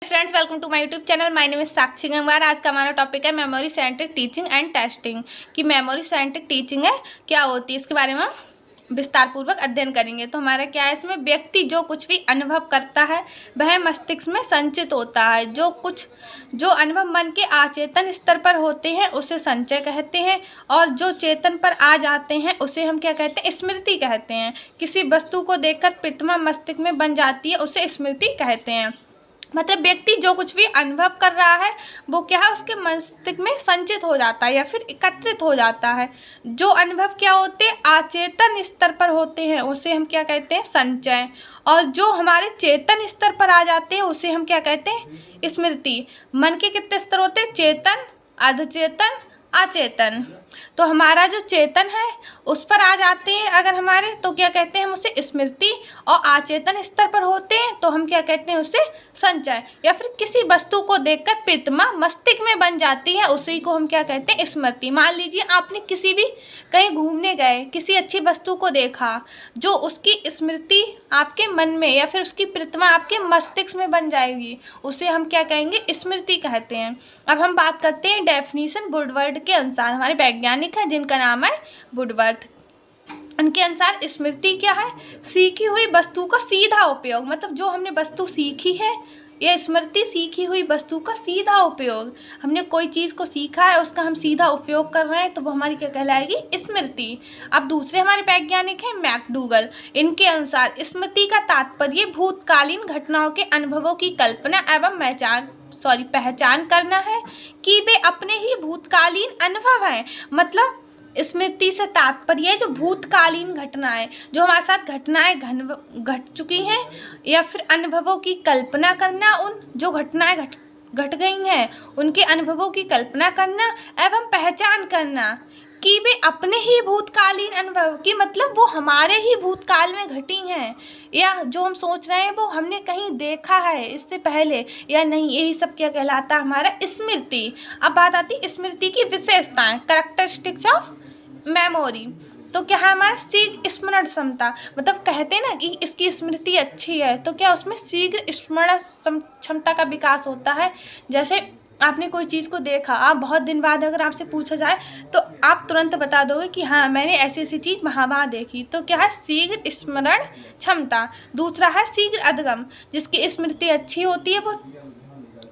Friends, welcome to my YouTube channel. My name is Sakshi Gangwar. आज का हमारा टॉपिक है memory centric teaching and testing. कि मेमोरी सेंट्रिक टीचिंग है क्या होती है, इसके बारे में हम विस्तार पूर्वक अध्ययन करेंगे। तो हमारा क्या है, इसमें व्यक्ति जो कुछ भी अनुभव करता है वह मस्तिष्क में संचित होता है। जो अनुभव मन के अचेतन स्तर पर होते हैं उसे संचय कहते हैं, और जो चेतन पर आ जाते हैं उसे हम क्या कहते हैं, स्मृति कहते हैं। किसी वस्तु को देखकर प्रतिमा मस्तिष्क में बन जाती है, उसे स्मृति कहते हैं। मतलब व्यक्ति जो कुछ भी अनुभव कर रहा है वो क्या है, उसके मस्तिष्क में संचित हो जाता है या फिर एकत्रित हो जाता है। जो अनुभव क्या होते हैं, अचेतन स्तर पर होते हैं, उसे हम क्या कहते हैं, संचय। और जो हमारे चेतन स्तर पर आ जाते हैं उसे हम क्या कहते हैं, स्मृति। मन के कितने स्तर होते हैं, चेतन, अर्धचेतन, अचेतन। तो हमारा जो चेतन है उस पर आ जाते हैं अगर हमारे, तो क्या कहते हैं हम उसे स्मृति। और अचेतन स्तर पर होते हैं तो हम क्या कहते हैं, उसे संचय। या फिर किसी वस्तु को देखकर प्रतिमा मस्तिष्क में बन जाती है, उसी को हम क्या कहते हैं, स्मृति। मान लीजिए आपने किसी भी कहीं घूमने गए, किसी अच्छी वस्तु को देखा, जो उसकी स्मृति आपके मन में या फिर उसकी प्रतिमा आपके मस्तिष्क में बन जाएगी, उसे हम क्या कहेंगे, स्मृति कहते हैं। अब हम बात करते हैं डेफिनेशन वुडवर्ड के अनुसार। हमारे वैज्ञानिक हैं जिनका नाम है वुडवर्ड। उनके अनुसार स्मृति क्या है, सीखी हुई वस्तु का सीधा उपयोग। मतलब जो हमने वस्तु सीखी है, यह स्मृति सीखी हुई वस्तु का सीधा उपयोग। हमने कोई चीज़ को सीखा है, उसका हम सीधा उपयोग कर रहे हैं, तो वो हमारी क्या कहलाएगी, स्मृति। अब दूसरे हमारे वैज्ञानिक हैं मैकडूगल। इनके अनुसार स्मृति का तात्पर्य भूतकालीन घटनाओं के अनुभवों की कल्पना एवं पहचान करना है कि वे अपने ही भूतकालीन अनुभव हैं। मतलब स्मृति से तात्पर्य जो भूतकालीन घटनाएं, जो हमारे साथ घटनाएं घट चुकी हैं, या फिर अनुभवों की कल्पना करना, उन जो घटनाएं घट गई हैं उनके अनुभवों की कल्पना करना एवं पहचान करना कि वे अपने ही भूतकालीन अनुभव की, मतलब वो हमारे ही भूतकाल में घटी हैं, या जो हम सोच रहे हैं वो हमने कहीं देखा है इससे पहले या नहीं। यही सब क्या कहलाता है, हमारा स्मृति। अब बात आती है स्मृति की विशेषताएं, कैरेक्टरिस्टिक्स ऑफ मेमोरी। तो क्या है हमारा शीघ्र स्मरण क्षमता। मतलब कहते हैं ना कि इसकी स्मृति अच्छी है, तो क्या उसमें शीघ्र स्मरण क्षमता का विकास होता है। जैसे आपने कोई चीज़ को देखा, आप बहुत दिन बाद अगर आपसे पूछा जाए तो आप तुरंत बता दोगे कि हाँ मैंने ऐसी ऐसी चीज़ वहाँ देखी। तो क्या है, शीघ्र स्मरण क्षमता। दूसरा है शीघ्र अधिगम। जिसकी स्मृति अच्छी होती है वो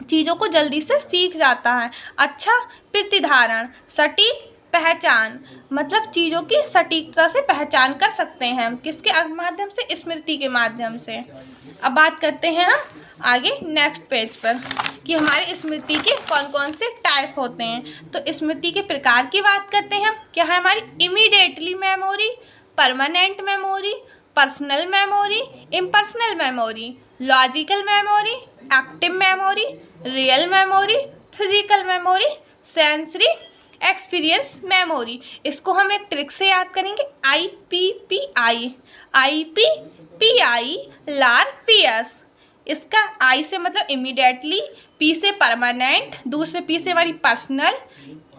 चीज़ों को जल्दी से सीख जाता है। अच्छा प्रतिधारण, सटीक पहचान। मतलब चीज़ों की सटीकता से पहचान कर सकते हैं हम, किसके माध्यम से, स्मृति के माध्यम से। अब बात करते हैं हम आगे नेक्स्ट पेज पर कि हमारी स्मृति के कौन कौन से टाइप होते हैं। तो स्मृति के प्रकार की बात करते हैं हम। क्या है हमारी immediately memory, permanent memory, personal memory, impersonal memory, logical memory, active memory, real memory, physical memory, sensory experience memory. इसको हम एक ट्रिक से याद करेंगे, IPPI। IPPI लार PS। इसका I से मतलब इमीडिएटली, P से परमानेंट, दूसरे P से हमारी पर्सनल,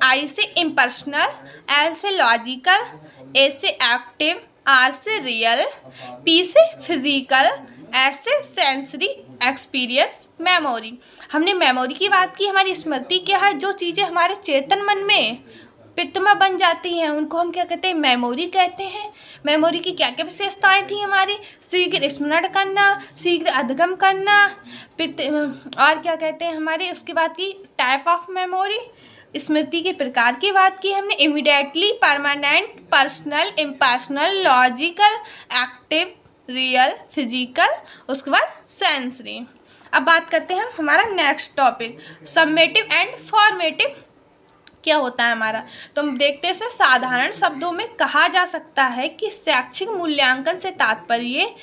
I से इम्पर्सनल, L से लॉजिकल, A से एक्टिव, R से रियल, P से फिजिकल, S से सेंसरी एक्सपीरियंस मेमोरी। हमने मेमोरी की बात की। हमारी स्मृति क्या है, जो चीज़ें हमारे चेतन मन में प्रतिमा बन जाती हैं उनको हम क्या कहते हैं, मेमोरी कहते हैं। मेमोरी की क्या क्या विशेषताएं थी हमारी, शीघ्र स्मरण करना, शीघ्र अधिगम करना, और क्या कहते हैं हमारे उसके बाद की टाइप ऑफ मेमोरी। स्मृति के प्रकार की बात की हमने, immediately, permanent, personal, impersonal, logical, active, real, physical, उसके बाद सेंसरी। अब बात करते हैं हमारा next topic, summative and formative क्या होता है हमारा। तो हम देखते हैं इसमें साधारण शब्दों में कहा जा सकता है कि शैक्षिक मूल्यांकन से तात्पर्य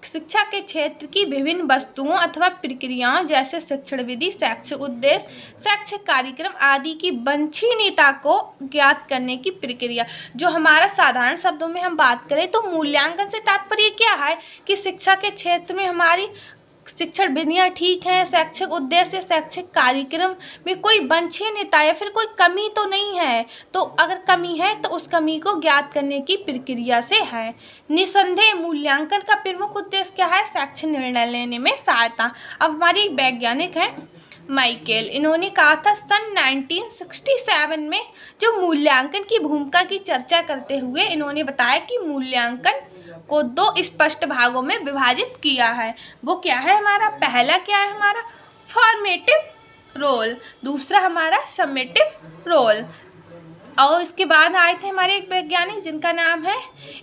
शिक्षा के क्षेत्र की विभिन्न वस्तुओं अथवा प्रक्रियाओं जैसे शिक्षण विधि, शैक्षिक उद्देश्य, शैक्षिक कार्यक्रम आदि की वांछनीयता को ज्ञात करने की प्रक्रिया। जो हमारा साधारण शब्दों में हम बात करें तो मूल्यांकन से तात्पर्य क्या है कि शिक्षा के क्षेत्र में हमारी शिक्षण विधियाँ ठीक हैं, शैक्षिक उद्देश्य, शैक्षिक कार्यक्रम में कोई वांछनीयता या फिर कोई कमी तो नहीं है। तो अगर कमी है तो उस कमी को ज्ञात करने की प्रक्रिया से है। निसंदेह मूल्यांकन का प्रमुख उद्देश्य क्या है? शैक्षिक निर्णय लेने में सहायता। अब हमारी एक वैज्ञानिक है माइकेल, इन्होंने कहा था सन 1967 में जो मूल्यांकन की भूमिका की चर्चा करते हुए इन्होंने बताया कि मूल्यांकन को दो स्पष्ट भागों में विभाजित किया है। वो क्या है हमारा? पहला क्या है हमारा? फॉर्मेटिव रोल, दूसरा हमारा समेटिव रोल। और इसके बाद आए थे हमारे एक वैज्ञानिक जिनका नाम है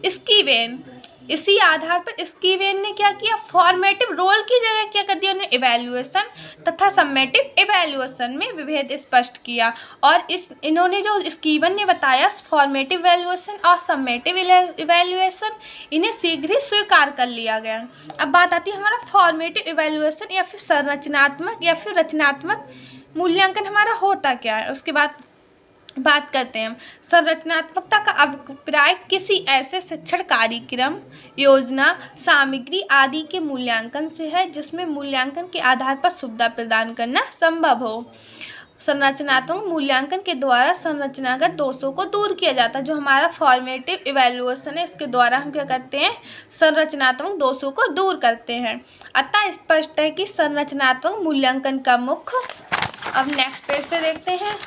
स्कीवेन। इसी आधार पर स्कीवेन ने क्या किया? फॉर्मेटिव रोल की जगह क्या कर दिया? उन्होंने इवैल्यूएशन तथा समेटिव इवैल्यूएशन में विभेद स्पष्ट किया। और इन्होंने जो स्कीवेन ने बताया फॉर्मेटिव इवैल्यूएशन और समेटिव इवैल्यूएशन, इन्हें शीघ्र ही स्वीकार कर लिया गया। अब बात आती है हमारा फॉर्मेटिव इवैल्यूएशन या फिर संरचनात्मक या फिर रचनात्मक मूल्यांकन हमारा होता क्या है। उसके बाद बात करते हैं हम। संरचनात्मकता का अभिप्राय किसी ऐसे शिक्षण कार्यक्रम, योजना, सामग्री आदि के मूल्यांकन से है जिसमें मूल्यांकन के आधार पर सुविधा प्रदान करना संभव हो। संरचनात्मक मूल्यांकन के द्वारा संरचनागत दोषों को दूर किया जाता है। जो हमारा फॉर्मेटिव इवैल्यूएशन है, इसके द्वारा हम क्या करते हैं? संरचनात्मक दोषों को दूर करते हैं। अतः स्पष्ट है कि संरचनात्मक मूल्यांकन का मुख्य, अब नेक्स्ट पेज पे देखते हैं,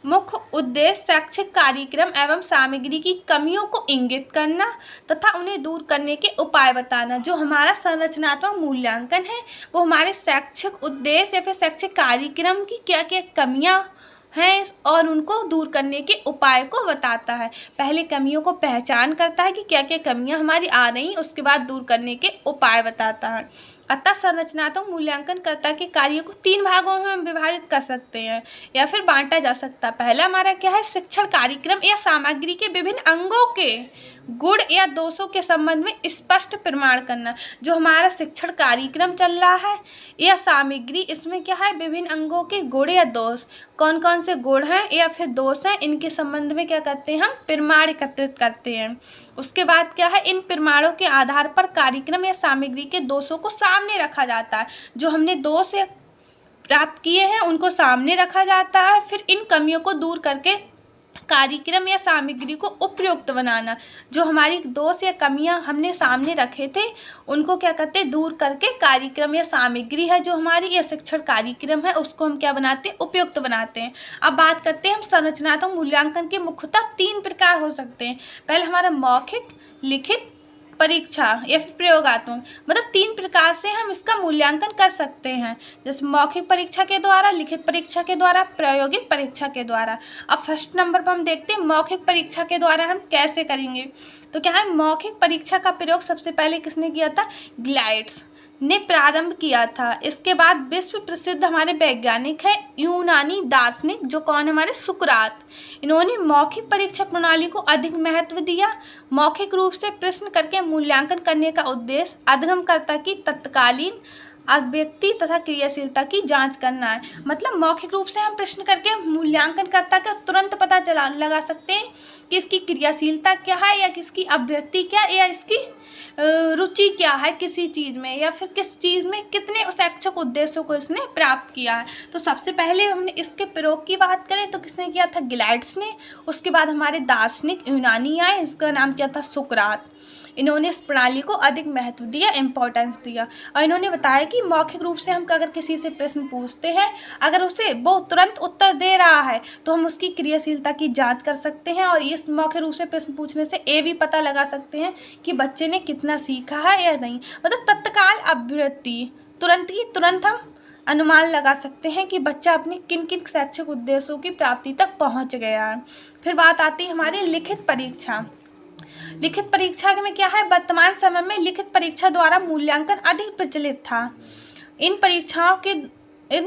मुख्य उद्देश्य शैक्षिक कार्यक्रम एवं सामग्री की कमियों को इंगित करना तथा उन्हें दूर करने के उपाय बताना। जो हमारा संरचनात्मक मूल्यांकन है वो हमारे शैक्षिक उद्देश्य या फिर शैक्षिक कार्यक्रम की क्या क्या कमियां हैं और उनको दूर करने के उपाय को बताता है। पहले कमियों को पहचान करता है कि क्या क्या कमियां हमारी आ रही, उसके बाद दूर करने के उपाय बताता है। अतः संरचनात्मक मूल्यांकनकर्ता के कार्य को 3 भागों में हम विभाजित कर सकते हैं या फिर बांटा जा सकता है। पहला हमारा क्या है? शिक्षण कार्यक्रम या सामग्री के विभिन्न अंगों के गुण या दोषों के संबंध में स्पष्ट प्रमाण करना। जो हमारा शिक्षण कार्यक्रम चल रहा है या सामग्री, इसमें क्या है? विभिन्न अंगों के गुण या दोष, कौन कौन से गुण हैं या फिर दोष हैं, इनके संबंध में क्या करते हैं? हम प्रमाण एकत्रित करते हैं। उसके बाद क्या है? इन प्रमाणों के आधार पर कार्यक्रम या सामग्री के दोषों को सामने रखा जाता है। जो हमने दोष प्राप्त किए हैं उनको सामने रखा जाता है। फिर इन कमियों को दूर करके कार्यक्रम या सामग्री को उपयुक्त बनाना। जो हमारी दोष या कमियां हमने सामने रखे थे उनको क्या करते हैं? दूर करके कार्यक्रम या सामग्री है जो हमारी या शिक्षण कार्यक्रम है उसको हम क्या बनाते हैं? उपयुक्त बनाते हैं। अब बात करते हैं हम संरचनात्मक मूल्यांकन के मुख्यतः 3 प्रकार हो सकते हैं। पहले हमारा मौखिक, लिखित, परीक्षा या फिर प्रयोगात्मक, मतलब 3 प्रकार से हम इसका मूल्यांकन कर सकते हैं। जैसे मौखिक परीक्षा के द्वारा, लिखित परीक्षा के द्वारा, प्रायोगिक परीक्षा के द्वारा। अब फर्स्ट नंबर पर हम देखते हैं मौखिक परीक्षा के द्वारा हम कैसे करेंगे। तो क्या है? मौखिक परीक्षा का प्रयोग सबसे पहले किसने किया था? ग्लाइड्स ने प्रारंभ किया था। इसके बाद विश्व प्रसिद्ध हमारे वैज्ञानिक हैं यूनानी दार्शनिक, जो कौन है? हमारे सुकरात। इन्होंने मौखिक परीक्षा प्रणाली को अधिक महत्व दिया। मौखिक रूप से प्रश्न करके मूल्यांकन करने का उद्देश्य अध्ययनकर्ता की तत्कालीन अभिव्यक्ति तथा क्रियाशीलता की जांच करना है। मतलब मौखिक रूप से हम प्रश्न करके मूल्यांकनकर्ता का तुरंत पता लगा सकते हैं कि इसकी क्रियाशीलता क्या है या किसकी अभिव्यक्ति क्या या इसकी रुचि क्या है किसी चीज़ में, या फिर किस चीज़ में कितने शैक्षिक उद्देश्यों को इसने प्राप्त किया है। तो सबसे पहले हमने इसके प्रयोग की बात करें तो किसने किया था? ग्लाइड्स ने। उसके बाद हमारे दार्शनिक यूनानी आए, इसका नाम क्या था? सुकरात। इन्होंने इस प्रणाली को अधिक महत्व दिया, इम्पोर्टेंस दिया। और इन्होंने बताया कि मौखिक रूप से हम अगर किसी से प्रश्न पूछते हैं, अगर उसे वो तुरंत उत्तर दे रहा है तो हम उसकी क्रियाशीलता की जांच कर सकते हैं। और इस मौखिक रूप से प्रश्न पूछने से ये भी पता लगा सकते हैं कि बच्चे ने कितना सीखा है या नहीं। मतलब तत्काल अभिव्यक्ति, तुरंत हम अनुमान लगा सकते हैं कि बच्चा अपने किन किन शैक्षिक उद्देश्यों की प्राप्ति तक पहुँच गया है। फिर बात आती है हमारी लिखित परीक्षा। लिखित परीक्षा में क्या है? वर्तमान समय में लिखित परीक्षा द्वारा मूल्यांकन अधिक प्रचलित था। इन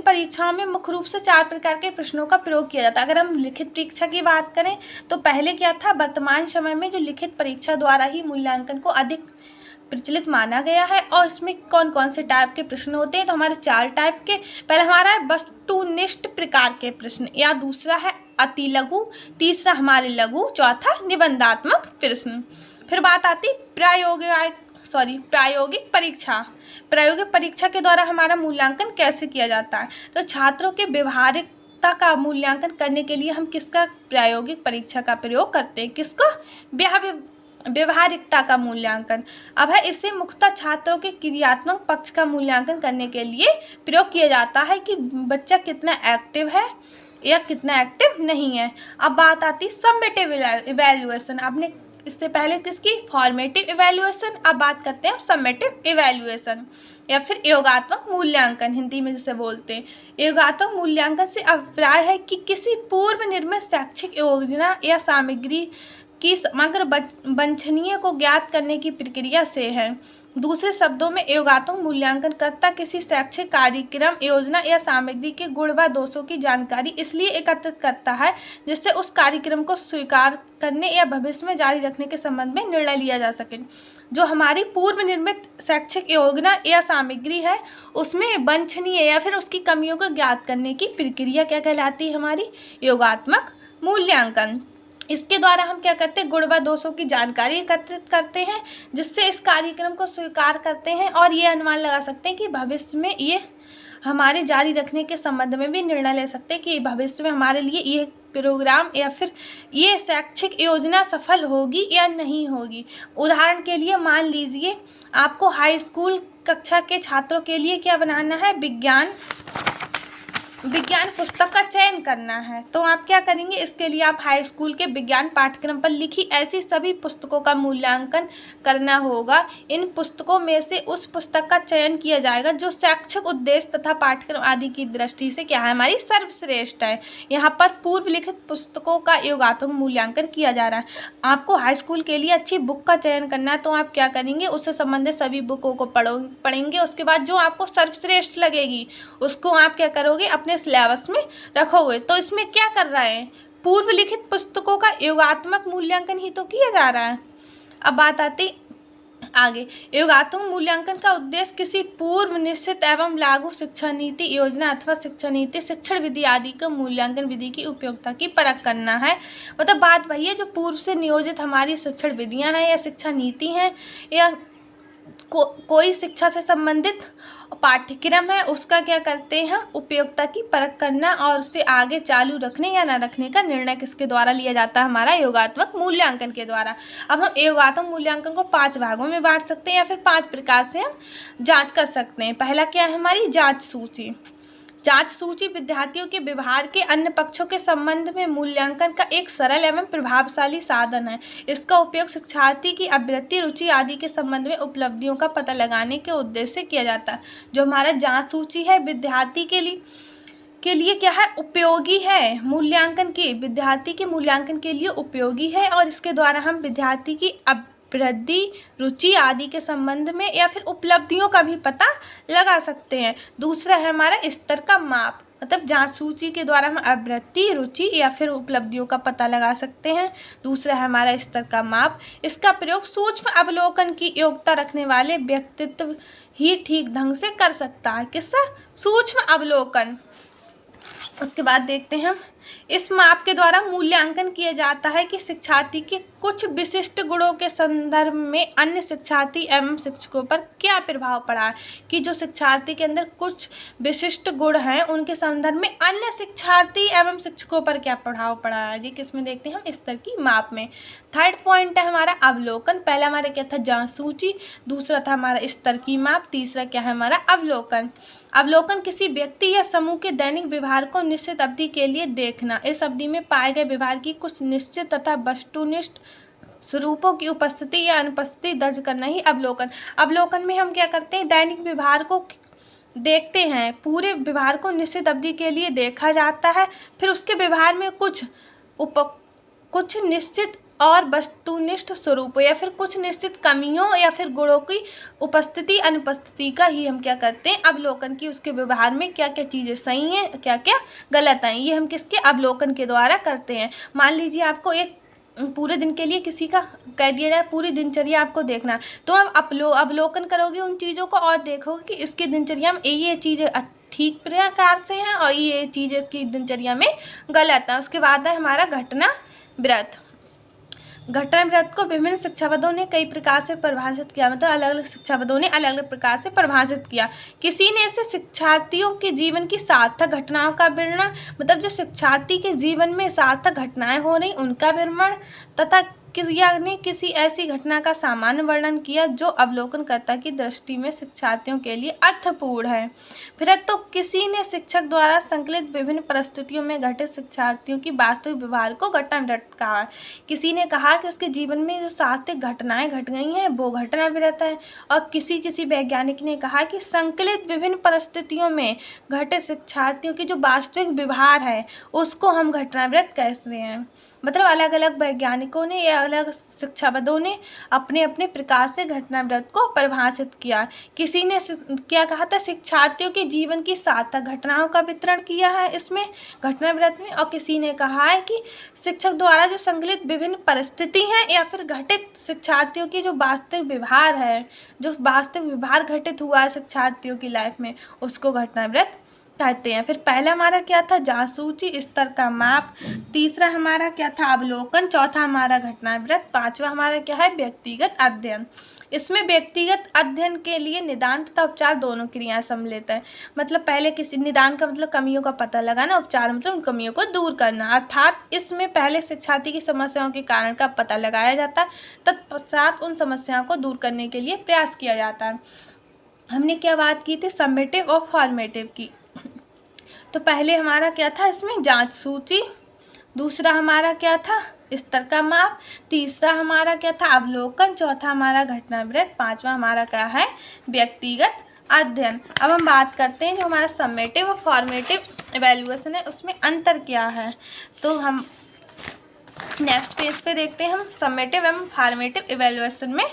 परीक्षाओं में मुख्य रूप से 4 प्रकार के प्रश्नों का प्रयोग किया जाता है। अगर हम लिखित परीक्षा की बात करें तो पहले क्या था? वर्तमान समय में जो लिखित परीक्षा द्वारा ही मूल्यांकन को अधिक प्रचलित माना गया है। और इसमें कौन कौन से टाइप के प्रश्न होते हैं? तो हमारे 4 टाइप के। पहला हमारा है वस्तुनिष्ठ प्रकार के प्रश्न, या दूसरा है अति लघु, तीसरा हमारे लघु, चौथा निबंधात्मक प्रश्न। फिर बात आती प्रायोगिक प्रायोगिक परीक्षा। प्रायोगिक परीक्षा के द्वारा हमारा मूल्यांकन कैसे किया जाता है? तो छात्रों के व्यवहारिकता का मूल्यांकन करने के लिए हम किसका प्रायोगिक परीक्षा का प्रयोग करते हैं? किसको? व्यवहारिकता का मूल्यांकन। अब है इसे मुख्यतः छात्रों के क्रियात्मक पक्ष का मूल्यांकन करने के लिए प्रयोग किया जाता है कि बच्चा कितना एक्टिव है या कितना एक्टिव नहीं है। अब बात आती समेटिव इवैल्यूएशन। आपने इससे पहले किसकी? Formative evaluation. अब बात करते हैं समेटिव इवैल्यूएशन या फिर योगात्मक मूल्यांकन, हिंदी में जिसे बोलते हैं। योगात्मक मूल्यांकन से अभिप्राय है कि किसी पूर्व निर्मित शैक्षिक योजना या सामग्री की समग्र वांछनीय को ज्ञात करने की प्रक्रिया से है। दूसरे शब्दों में योगात्मक मूल्यांकनकर्ता किसी शैक्षिक कार्यक्रम, योजना या सामग्री के गुण व दोषों की जानकारी इसलिए एकत्रित करता है जिससे उस कार्यक्रम को स्वीकार करने या भविष्य में जारी रखने के संबंध में निर्णय लिया जा सके। जो हमारी पूर्व निर्मित शैक्षिक योजना या सामग्री है उसमें वांछनीय या फिर उसकी कमियों को ज्ञात करने की प्रक्रिया क्या कहलाती है? हमारी योगात्मक मूल्यांकन। इसके द्वारा हम क्या करते हैं? गुण व दोषों की जानकारी एकत्रित करते हैं जिससे इस कार्यक्रम को स्वीकार करते हैं और ये अनुमान लगा सकते हैं कि भविष्य में ये हमारे जारी रखने के संबंध में भी निर्णय ले सकते हैं कि भविष्य में हमारे लिए ये प्रोग्राम या फिर ये शैक्षिक योजना सफल होगी या नहीं होगी। उदाहरण के लिए मान लीजिए आपको हाई स्कूल कक्षा के छात्रों के लिए क्या बनाना है? विज्ञान पुस्तक का चयन करना है। तो आप क्या करेंगे? इसके लिए आप हाई स्कूल के विज्ञान पाठ्यक्रम पर लिखी ऐसी सभी पुस्तकों का मूल्यांकन करना होगा। इन पुस्तकों में से उस पुस्तक का चयन किया जाएगा जो शैक्षिक उद्देश्य तथा पाठ्यक्रम आदि की दृष्टि से क्या है? हमारी सर्वश्रेष्ठ है। यहाँ पर पूर्व लिखित पुस्तकों का योगात्मक मूल्यांकन किया जा रहा है। आपको हाई स्कूल के लिए अच्छी बुक का चयन करना है तो आप क्या करेंगे? उससे संबंधित सभी बुकों को पढ़ेंगे। उसके बाद जो आपको सर्वश्रेष्ठ लगेगी उसको आप क्या करोगे? अपने सिलेबस में रखोगे। तो इसमें क्या कर रहा है? पूर्व लिखित पुस्तकों का योगात्मक मूल्यांकन ही तो किया जा रहा है। अब बात आती आगे। योगात्मक मूल्यांकन का उद्देश्य किसी पूर्व निश्चित एवं लागू शिक्षा नीति, योजना अथवा शिक्षा नीति, शिक्षण विधि आदि का मूल्यांकन विधि की उपयोगिता की परख करना है। मतलब बात वही है जो पूर्व से नियोजित हमारी शिक्षण विधियां हैं या शिक्षा नीति हैं या कोई शिक्षा से संबंधित पाठ्यक्रम है उसका क्या करते हैं? हम उपयोगिता की परख करना और उसे आगे चालू रखने या न रखने का निर्णय किसके द्वारा लिया जाता है? हमारा योगात्मक मूल्यांकन के द्वारा। अब हम योगात्मक मूल्यांकन को 5 भागों में बांट सकते हैं या फिर 5 प्रकार से हम जांच कर सकते हैं। पहला क्या है? हमारी जांच सूची। जांच सूची विद्यार्थियों के व्यवहार के अन्य पक्षों के संबंध में मूल्यांकन का एक सरल एवं प्रभावशाली साधन है। इसका उपयोग शिक्षार्थी की अभिवृत्ति, रुचि आदि के संबंध में उपलब्धियों का पता लगाने के उद्देश्य से किया जाता है। जो हमारा जांच सूची है विद्यार्थी के लिए क्या है? उपयोगी है। मूल्यांकन की विद्यार्थी के मूल्यांकन के लिए उपयोगी है और इसके द्वारा हम विद्यार्थी की वृद्धि, रुचि आदि के संबंध में या फिर उपलब्धियों का भी पता लगा सकते हैं। दूसरा है हमारा स्तर का माप। मतलब जांच सूची के द्वारा हम अभिवृत्ति, रुचि या फिर उपलब्धियों का पता लगा सकते हैं। दूसरा है हमारा स्तर का माप। इसका प्रयोग सूक्ष्म अवलोकन की योग्यता रखने वाले व्यक्तित्व ही ठीक ढंग से कर सकता है। किससे? सूक्ष्म अवलोकन। उसके बाद देखते हैं हम इस माप के द्वारा मूल्यांकन किया जाता है कि शिक्षार्थी के कुछ विशिष्ट गुणों के संदर्भ में अन्य शिक्षार्थी एवं शिक्षकों पर क्या प्रभाव पड़ा है। कि जो शिक्षार्थी के अंदर कुछ विशिष्ट गुण हैं उनके संदर्भ में अन्य शिक्षार्थी एवं शिक्षकों पर क्या प्रभाव पड़ा है। जी किस में देखते हैं हम? स्तर की माप में। थर्ड पॉइंट है हमारा अवलोकन। पहला हमारा क्या था? जांच सूची। दूसरा था हमारा स्तर की माप। तीसरा क्या है हमारा? अवलोकन। अवलोकन किसी व्यक्ति या समूह के दैनिक व्यवहार को निश्चित अवधि के लिए देखना। इस अवधि में पाए गए व्यवहार की कुछ निश्चित तथा वस्तुनिष्ठ स्वरूपों की उपस्थिति या अनुपस्थिति दर्ज करना ही अवलोकन। अवलोकन में हम क्या करते हैं? दैनिक व्यवहार को देखते हैं। पूरे व्यवहार को निश्चित अवधि के लिए देखा जाता है। फिर उसके व्यवहार में कुछ निश्चित और वस्तुनिष्ठ स्वरूपों या फिर कुछ निश्चित कमियों या फिर गुणों की उपस्थिति अनुपस्थिति का ही हम क्या करते हैं? अवलोकन की। उसके व्यवहार में क्या क्या चीज़ें सही हैं, क्या क्या गलत हैं, ये हम किसके? अवलोकन के द्वारा करते हैं। मान लीजिए आपको एक पूरे दिन के लिए किसी का कह दिया जाए पूरी दिनचर्या आपको देखना है तो आप अवलोकन करोगे उन चीज़ों को और देखोगे कि इसकी दिनचर्या में ये चीज़ें ठीक प्रकार से हैं और ये चीज़ें इसकी दिनचर्या में गलत है। उसके बाद है हमारा घटना वृत्त। घटनाव्रत को विभिन्न शिक्षाविदों ने कई प्रकार से परिभाषित किया, मतलब अलग अलग शिक्षाविदों ने अलग अलग प्रकार से परिभाषित किया। किसी ने इसे शिक्षार्थियों के जीवन की सार्थक घटनाओं का वर्णन, मतलब जो शिक्षार्थी के जीवन में सार्थक घटनाएं हो रही उनका वर्णन, तथा ने किसी ऐसी घटना का सामान्य वर्णन किया जो अवलोकनकर्ता की दृष्टि में शिक्षार्थियों के लिए अर्थपूर्ण है। फिर तो किसी ने शिक्षक द्वारा संकलित विभिन्न परिस्थितियों में घटित शिक्षार्थियों की वास्तविक व्यवहार को घटनाव्रत कहा। किसी ने कहा कि उसके जीवन में जो सार्थक घटनाएं घट गई हैं वो घटनाव्रत है, और किसी वैज्ञानिक ने कहा कि संकलित विभिन्न परिस्थितियों में घटित शिक्षार्थियों की जो वास्तविक व्यवहार है उसको हम घटनाव्रत कहते हैं। मतलब अलग अलग वैज्ञानिकों ने या अलग शिक्षाविदों ने अपने अपने प्रकार से घटनाव्रत को परिभाषित किया। किसी ने क्या कहा था, शिक्षार्थियों के जीवन की सार्थक घटनाओं का वितरण किया है इसमें घटनाव्रत में, और किसी ने कहा है कि शिक्षक द्वारा जो संकलित विभिन्न परिस्थिति हैं या फिर घटित शिक्षार्थियों की जो वास्तविक व्यवहार है, जो वास्तविक व्यवहार घटित हुआ है शिक्षार्थियों की लाइफ में, उसको घटनाव्रत कहते हैं। फिर पहला हमारा क्या था, जासूसी स्तर का माप। तीसरा हमारा क्या था, अवलोकन। चौथा हमारा घटनाव्रत। पांचवा हमारा क्या है, व्यक्तिगत अध्ययन। इसमें व्यक्तिगत अध्ययन के लिए निदान तथा उपचार दोनों क्रियाएं सम्मिलित है। मतलब पहले किसी निदान का मतलब कमियों का पता लगाना, उपचार मतलब उन कमियों को दूर करना। अर्थात इसमें पहले शिक्षार्थी की समस्याओं के कारण का पता लगाया जाता है, तत्पश्चात उन समस्याओं को दूर करने के लिए प्रयास किया जाता है। हमने क्या बात की थी, समेटिव और फॉर्मेटिव की। तो पहले हमारा क्या था इसमें, जांच सूची। दूसरा हमारा क्या था, स्तर का माप। तीसरा हमारा क्या था, अवलोकन। चौथा हमारा घटनाव्रत। पांचवा हमारा क्या है, व्यक्तिगत अध्ययन। अब हम बात करते हैं जो हमारा समेटिव और फॉर्मेटिव इवैल्यूएशन है उसमें अंतर क्या है। तो हम नेक्स्ट पेज पे देखते हैं हम समेटिव एवं फॉर्मेटिव इवैल्यूएशन में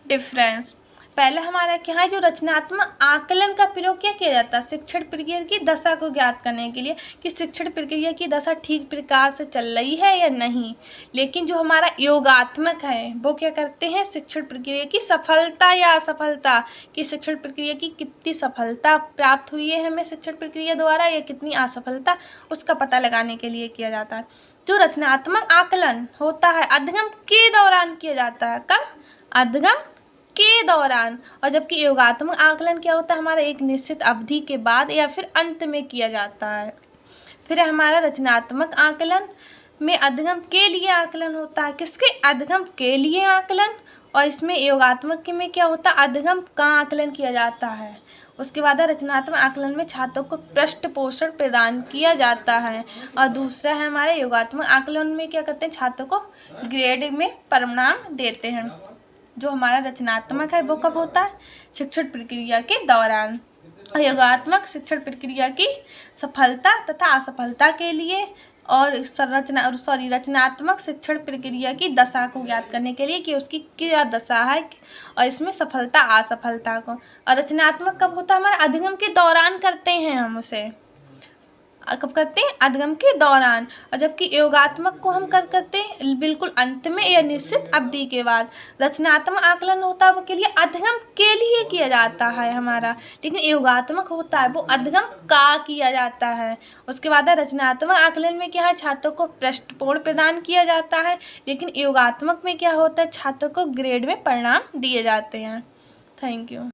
डिफरेंस। पहले हमारा क्या है, जो रचनात्मक आकलन का प्रयोग क्या किया जाता है, शिक्षण प्रक्रिया की दशा को ज्ञात करने के लिए कि शिक्षण प्रक्रिया की दशा ठीक प्रकार से चल रही है या नहीं। लेकिन जो हमारा योगात्मक है वो क्या करते हैं, शिक्षण प्रक्रिया की सफलता या असफलता, कि शिक्षण प्रक्रिया की कितनी सफलता प्राप्त हुई है हमें शिक्षण प्रक्रिया द्वारा या कितनी असफलता, उसका पता लगाने के लिए किया जाता है। जो रचनात्मक आकलन होता है अध्ययन के दौरान किया जाता है, कब, अध्ययन के दौरान। और जबकि योगात्मक आकलन क्या होता है, हमारा एक निश्चित अवधि के बाद या फिर अंत में किया जाता है। फिर हमारा रचनात्मक आकलन में अध्ययन के लिए आकलन होता है, किसके, अध्ययन के लिए आकलन। और इसमें योगात्मक में क्या होता है, अध्ययन का आकलन किया जाता है। उसके बाद रचनात्मक आकलन में छात्रों को पृष्ठपोषण प्रदान किया जाता है। और दूसरा है हमारे योगात्मक आकलन में क्या करते हैं, छात्रों को ग्रेड में परिणाम देते हैं। जो हमारा रचनात्मक है वो कब होता है, शिक्षण प्रक्रिया के दौरान। योगात्मक शिक्षण प्रक्रिया की सफलता तथा असफलता के लिए, और रचनात्मक शिक्षण प्रक्रिया की दशा को ज्ञात करने के लिए कि उसकी क्या दशा है, और इसमें सफलता असफलता को। और रचनात्मक कब होता है, हमारे अध्ययन के दौरान करते हैं हम उसे, कब करते हैं, अध्ययन के दौरान। और जबकि योगात्मक को हम कर करते हैं बिल्कुल अंत में या निश्चित अवधि के बाद। रचनात्मक आकलन होता है वो के लिए अध्ययन के लिए किया जाता है हमारा, लेकिन योगात्मक होता है वो अध्ययन का किया जाता है। उसके बाद रचनात्मक आकलन में क्या है, छात्रों को पृष्ठपोषण प्रदान किया जाता है, लेकिन योगात्मक में क्या होता है, छात्रों को ग्रेड में परिणाम दिए जाते हैं। Thank you.